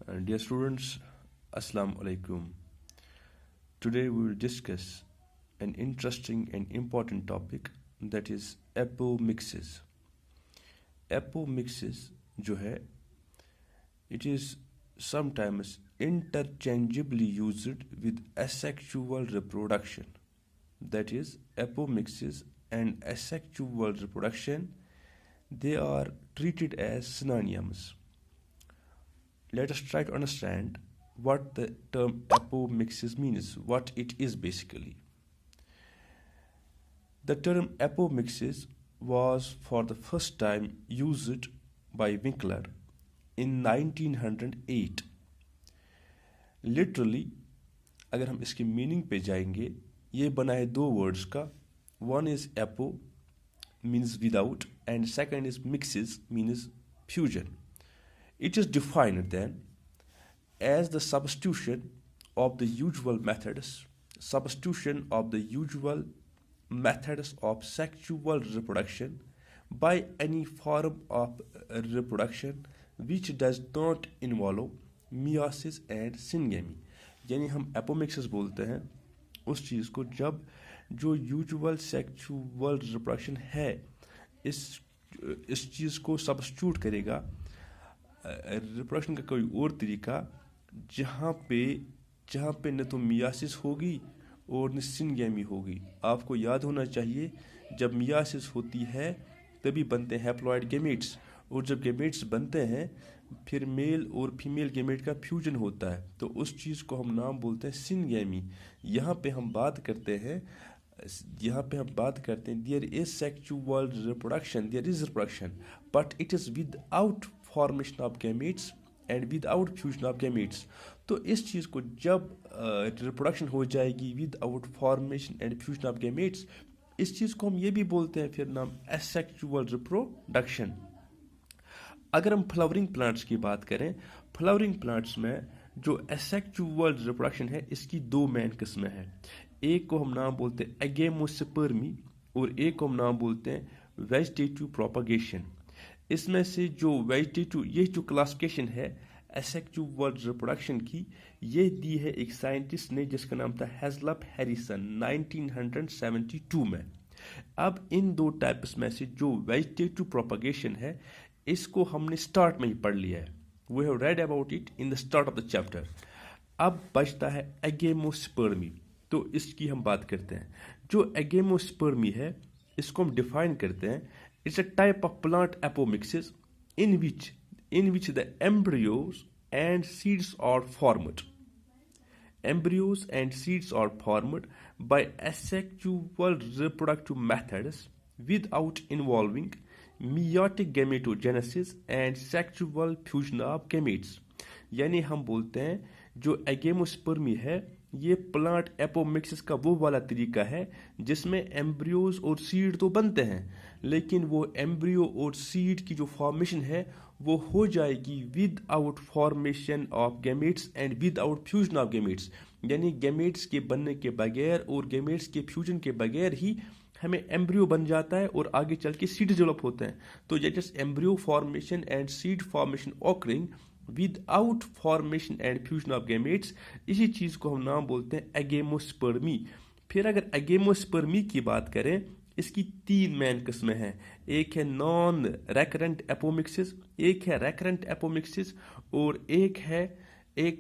Dear students, Assalamu alaikum. Today we will discuss an interesting and important topic, that is apomixis. Apomixis जो है, it is sometimes interchangeably used with asexual reproduction. That is, apomixis and asexual reproduction, they are treated as synonyms. Let us try to understand what the term apomixis means, what it is basically. The term apomixis was for the first time used by Winkler in 1908. Literally, अगर हम इसके meaning पे जाएंगे, ये बना है दो words का. One is apo, means without, and second is mixes, means fusion. It is defined then as the substitution of the usual methods of sexual reproduction by any form of reproduction which does not involve meiosis and syngamy. यानी हम apomixis बोलते हैं उस चीज़ को जब जो usual sexual reproduction है इस चीज़ को सब्स्टिट्यूट करेगा रिप्रोडक्शन का कोई और तरीका जहाँ पे न तो मियासिस होगी और न सिनगैमी होगी. आपको याद होना चाहिए, जब मियासिस होती है तभी बनते हैं हैप्लॉइड गेमेट्स, और जब गेमेट्स बनते हैं फिर मेल और फीमेल गेमेट का फ्यूजन होता है, तो उस चीज़ को हम नाम बोलते हैं सिनगैमी. यहाँ पे हम बात करते हैं there is sexual reproduction, there is reproduction, but it is without formation of gametes and without fusion of gametes. तो इस चीज़ को जब रिप्रोडक्शन हो जाएगी without formation and fusion of gametes, इस चीज़ को हम ये भी बोलते हैं फिर नाम एसेक्सुअल रिप्रोडक्शन. अगर हम फ्लावरिंग प्लांट्स की बात करें, फ्लावरिंग प्लांट्स में जो एसेक्सुअल रिप्रोडक्शन है इसकी दो मेन किस्में हैं. एक को हम नाम बोलते हैं एगेमोस्पर्मी और एक को हम नाम बोलते हैं वेजिटेटिव प्रोपगेशन. इसमें से जो वेजिटेटिव, ये जो क्लासिफिकेशन है एसेक्सुअल रिप्रोडक्शन की, ये दी है एक साइंटिस्ट ने जिसका नाम था हेजलप हैरिसन 1972 में. अब इन दो टाइप्स में से जो वेजिटेटिव प्रोपगेशन है इसको हमने स्टार्ट में ही पढ़ लिया है. We have read about it in the start of the chapter. अब बचता है एगेमोस्पर्मी, तो इसकी हम बात करते हैं. जो एगेमोस्पर्मी है इसको हम डिफाइन करते हैं. It's a type of plant apomixis in which the embryos and seeds are formed. Embryos and seeds are formed by asexual reproductive methods without involving meiotic gametogenesis and sexual fusion of gametes. यानी हम बोलते हैं जो एगेमोस्पर्मी है ये plant apomixis का वो वाला तरीका है जिसमें एम्ब्रियोज और सीड तो बनते हैं, लेकिन वो एम्ब्रियो और सीड की जो फॉर्मेशन है वो हो जाएगी with out formation of gametes and with out fusion of gametes. यानी गैमेट्स के बनने के बगैर और गैमेट्स के फ्यूजन के बगैर ही हमें एम्ब्रियो बन जाता है और आगे चल के सीड डेवलप होते हैं. तो that is embryo formation and seed formation occurring without formation and fusion of gametes. इसी चीज़ को हम नाम बोलते हैं एगेमोस्पर्मी. फिर अगर एगेमोस्पर्मी की बात करें, इसकी तीन मेन किस्में हैं. एक है नॉन रेकरेंट एपोमिक्सिस, एक है रेकरेंट एपोमिक्सिस और एक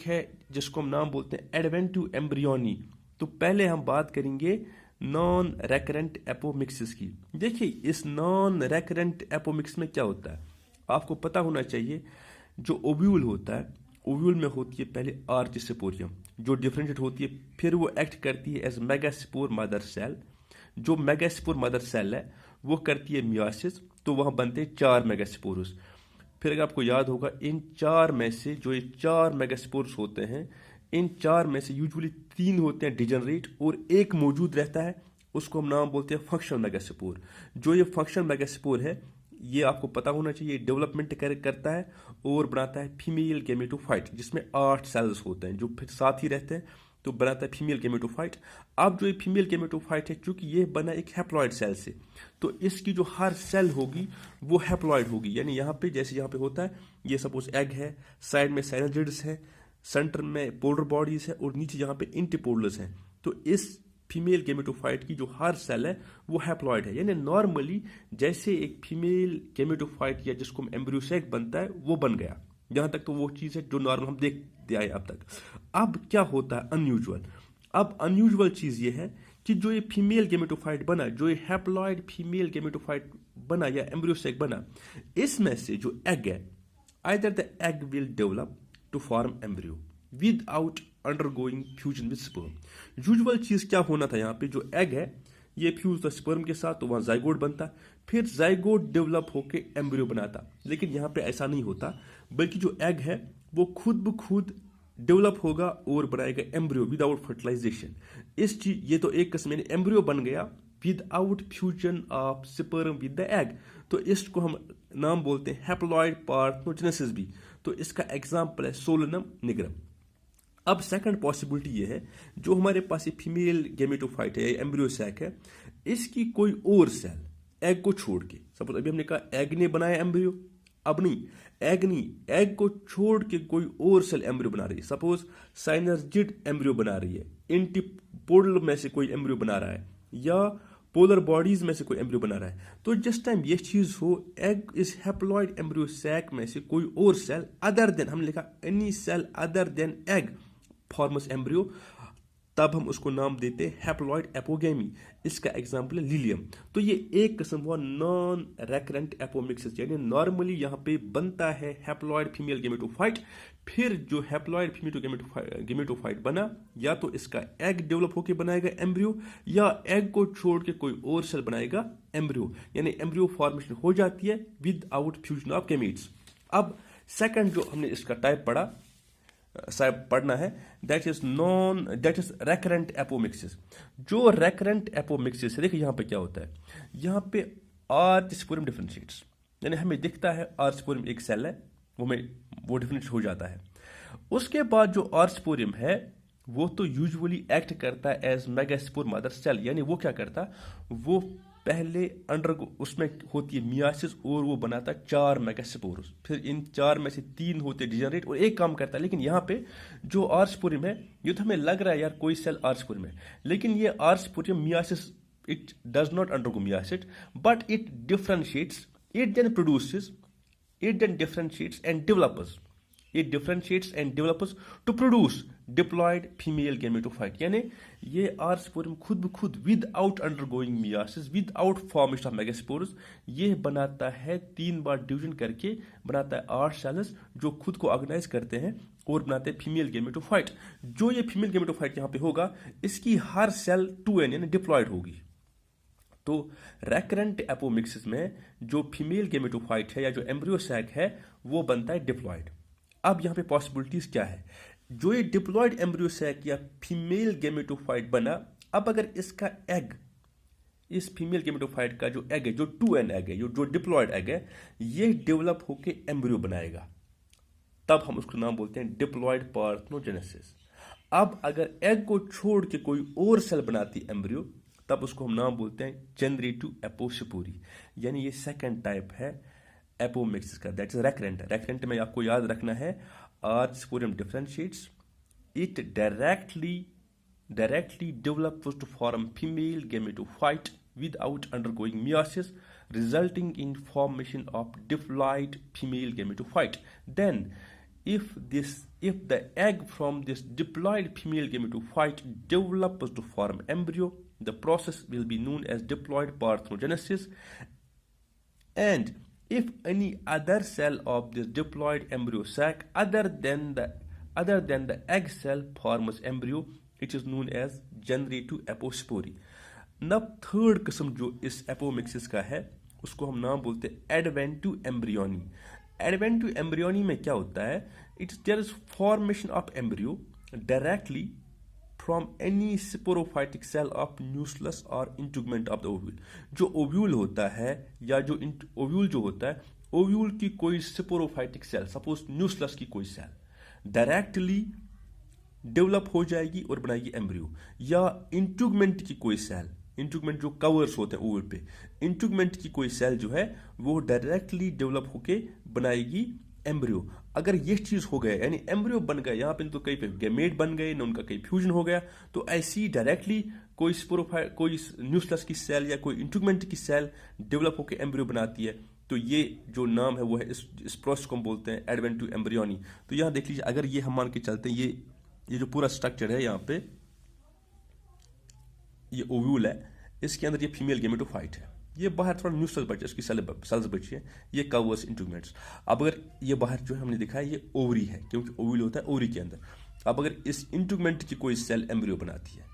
है जिसको हम नाम बोलते हैं एडवेंटिव एम्ब्रियोनी. तो पहले हम बात करेंगे नॉन रेकरेंट एपोमिक्सिस की. देखिए इस नॉन रेकरेंट एपोमिक्स में क्या होता है आपको पता होना चाहिए. जो ओव्यूल होता है, ओव्यूल में होती है पहले आर्चिस्पोरियम जो डिफरेंशिएट होती है, फिर वो एक्ट करती है एज मेगास्पोर मदर सेल. जो मेगास्पोर मदर सेल है वो करती है मियासिस, तो वहाँ बनते हैं 4 मेगास्पोर्स. फिर अगर आपको याद होगा इन 4 में से जो ये 4 मेगास्पोर्स होते हैं, इन 4 में से यूजुअली 3 होते हैं डिजेनरेट और एक मौजूद रहता है, उसको हम नाम बोलते हैं फंक्शनल मेगास्पोर. जो ये फंक्शनल मेगास्पोर है ये आपको पता होना चाहिए डेवलपमेंट करता है और बनाता है फीमेल गैमेटोफाइट जिसमें 8 सेल्स होते हैं जो फिर साथ ही रहते हैं. तो बनाता है फीमेल गेमेटोफाइट। अब जो ये फीमेल गेमेटोफाइट है, चूंकि ये बना एक हैप्लॉइड सेल से, तो इसकी जो हर सेल होगी वो हैप्लॉइड होगी। यानी यहाँ पे जैसे यहाँ पे होता है, ये सपोज एग है, साइड में साइनोजिड्स है, सेंटर में पोलर बॉडीज है और नीचे यहाँ पे इंटीपोलर्स हैं। तो इस फीमेल गेमेटोफाइट की जो हर सेल है वो हैप्लॉइड है। यानी नॉर्मली जैसे एक फीमेल गेमेटोफाइट या जिसको एम्ब्रियोसैक बनता है वो बन गया। यहाँ तक तो वो चीज़ है जो नॉर्मल हम देखते आए अब तक। अब क्या होता है अनयूजुअल? अब अनयूजुअल चीज़ ये है कि जो ये फीमेल गेमेटोफाइट बना, जो ये हैप्लॉइड फीमेल गेमेटोफाइट बना या एम्ब्रियोसैक बना, इसमें से जो एग है, either the egg will develop to form embryo without undergoing fusion with sperm. Usual चीज़ क्या होना था, यहाँ पे जो एग है ये फ्यूज था स्पर्म के साथ, तो वहाँ जाइगोट बनता, फिर जाइगोट डेवलप होके एम्ब्रियो बनाता। लेकिन यहाँ पे ऐसा नहीं होता, बल्कि जो एग है वो खुद ब खुद डेवलप होगा और बनाएगा एम्ब्रियो विदाउट फर्टिलाइजेशन। इस चीज ये तो एक किस्म यानी एम्ब्रियो बन गया without fusion of sperm with the egg. तो इसको हम नाम बोलते हैं हैप्लॉइड पार्थेनोजेनेसिस भी। तो इसका एग्जाम्पल है सोलेनम निग्रम। अब सेकंड पॉसिबिलिटी ये है, जो हमारे पास ये फीमेल गेमेटोफाइट है, एम्ब्रियोसैक है, इसकी कोई और सेल एग को छोड़ के, सपोज अभी हमने कहा एग ने बनाया एम्ब्रियो, अब नहीं, एग को छोड़ के कोई और सेल एम्ब्रियो बना रही है। सपोज साइनर्जिड एम्ब्रियो बना रही है, इंटीपोलर में से कोई एम्ब्रियो बना रहा है, या पोलर बॉडीज में से कोई एम्ब्रियो बना रहा है। तो जिस टाइम ये चीज हो, एग इस हैप्लॉइड एम्ब्रियोसैक में से कोई और सेल अदर देन, हमने लिखा any cell other than egg forms embryo, तब हम उसको नाम देते हैं हैप्लॉइड एपोगेमी। इसका एग्जाम्पल है लीलियम। तो ये एक किस्म हुआ नॉन रेकरेंट एपोमिक्सिस, यानी नॉर्मली यहाँ पे बनता है हैप्लॉइड फीमेल गेमेटोफाइट, फिर जो हैप्लॉइड फीमेल गेमेटोफाइट बना, या तो इसका एग डेवलप होकर बनाएगा एम्ब्रियो, या एग को छोड़ के कोई और सेल बनाएगा एम्ब्रियो, यानी एम्ब्रियो फॉर्मेशन हो जाती है विदाउट फ्यूजन ऑफ गैमेट्स। अब सेकंड जो हमने इसका टाइप पढ़ना है, दैट इज रेकरेंट एपोमिक्सिस। जो रेकरेंट एपोमिक्सिस है, देखिए यहाँ पे क्या होता है, यहाँ पे आर्च स्पोरियम डिफरेंशिएट्स, यानी हमें दिखता है आर्च स्पोरियम एक सेल है, वो डिफरेंशिएट हो जाता है। उसके बाद जो आर्च स्पोरियम है वो तो यूजुअली एक्ट करता है एज मेगास्पोर मदर सेल, यानी वो क्या करता है, वो पहले उसमें होती है मियासिस और वो बनाता है 4 मेगास्पोर्स, फिर इन 4 में से 3 होते डिजेनरेट और एक काम करता है। लेकिन यहाँ पे जो आर्चस्पोरियम है, ये तो हमें लग रहा है यार कोई सेल आर्चस्पोरियम है, लेकिन ये archesporium meiosis, it does not undergo meiosis, but it differentiates, it then differentiates and developers, it differentiates and develops to produce diploid female gametophyte। यानी ये आर्चस्पोरियम खुद ब खुद without undergoing myiasis, without formation of megaspores, ये बनाता है 3 बार division करके बनाता है 8 सेल्स जो खुद को ऑर्गेनाइज करते हैं और बनाते हैं फीमेल गेमेटोफाइट। जो ये फीमेल गेमेटोफाइट यहाँ पे होगा, इसकी हर सेल 2n यानी डिप्लॉयड होगी। तो रेकरेंट एपोमिक्सिस में जो फीमेल गेमेटोफाइट है या जो एम्ब्रियोसैक है वो बनता है डिप्लॉयड। अब यहाँ पे पॉसिबिलिटीज क्या है, जो ये डिप्लॉयड एम्ब्रियोसैक या फीमेल गेमेटोफाइट बना, अब अगर इसका एग, इस फीमेल गेमेटोफाइट का जो एग है, जो 2n एग है, जो डिप्लॉयड एग है, ये डेवलप होके एम्ब्रियो बनाएगा, तब हम उसका नाम बोलते हैं डिप्लॉयड पार्थेनोजेनेसिस। अब अगर एग को छोड़ के कोई और सेल बनाती एम्ब्रियो, तब उसको हम नाम बोलते हैं जनरेटिव एपोस्पोरी, यानी ये सेकंड टाइप है एपोमिक्सिस का, दैट इज रेकरेंट। रेकरेंट में आपको याद रखना है archesporium differentiates, it directly develops to form female gametophyte without undergoing meiosis, resulting in formation of diploid female gametophyte. Then if the egg from this diploid female gametophyte develops to form embryo, the process will be known as diploid parthenogenesis. And if any other cell of this diploid embryo sac other than the egg cell forms embryo, it is known as generative apospory. अब third किस्म जो इस apomixis का है उसको हम नाम बोलते हैं एडवेंटिव एम्ब्रियोनी। एडवेंटिव एम्ब्रियोनी में क्या होता है, it's there is formation of embryo directly from any sporophytic cell of nucleus और इंटीग्यूमेंट ऑफ द ओव्यूल। जो ओव्यूल होता है या जो ओव्यूल जो होता है, ओव्यूल की कोई स्पोरोफाइटिक सेल, सपोज न्यूक्लियस की कोई सेल डायरेक्टली डेवलप हो जाएगी और बनाएगी एम्ब्रियो, या इंट्रूगमेंट की कोई सेल, इंट्रूगमेंट जो कवर्स होते हैं ओवल पे, इंट्रूगमेंट की कोई सेल जो है वो डायरेक्टली डेवलप होके बनाएगी एम्ब्रियो। अगर ये चीज हो गया यानी एम्ब्रियो बन गया, यहाँ पे तो कहीं पे गैमेट बन गए ना, उनका कहीं फ्यूजन हो गया, तो ऐसी डायरेक्टली कोई स्पोरोफाइट, कोई न्यूक्लियस की सेल या कोई इंट्रूगमेंट की सेल डेवलप होकर एम्ब्रियो बनाती है, तो ये जो नाम है वो है, इस प्रोसेस को हम बोलते हैं एडवेंट टू एम्ब्रियोनी। तो यहाँ देख लीजिए, अगर ये हम मान के चलते हैं, ये जो पूरा स्ट्रक्चर है यहाँ पे, ये ओव्यूल है, इसके अंदर ये फीमेल गेमेटोफाइट है, ये बाहर थोड़ा न्यूक्लियस बचे, उसकी सेल्स बची है, ये कवर्स इंट्रूगमेंट्स। अब अगर ये बाहर जो है हमने दिखाया ये ओवरी है, क्योंकि ओव्यूल होता है ओवरी के अंदर। अब अगर इस इंट्रूगमेंट की कोई सेल एम्ब्रियो बनाती है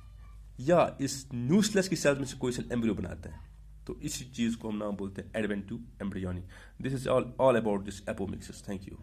या इस न्यूक्लियस की सेल में से कोई सेल एम्ब्रियो बनाता है, तो इसी चीज को हम नाम बोलते हैं advent to embryony. This is all about this apomixis. Thank you.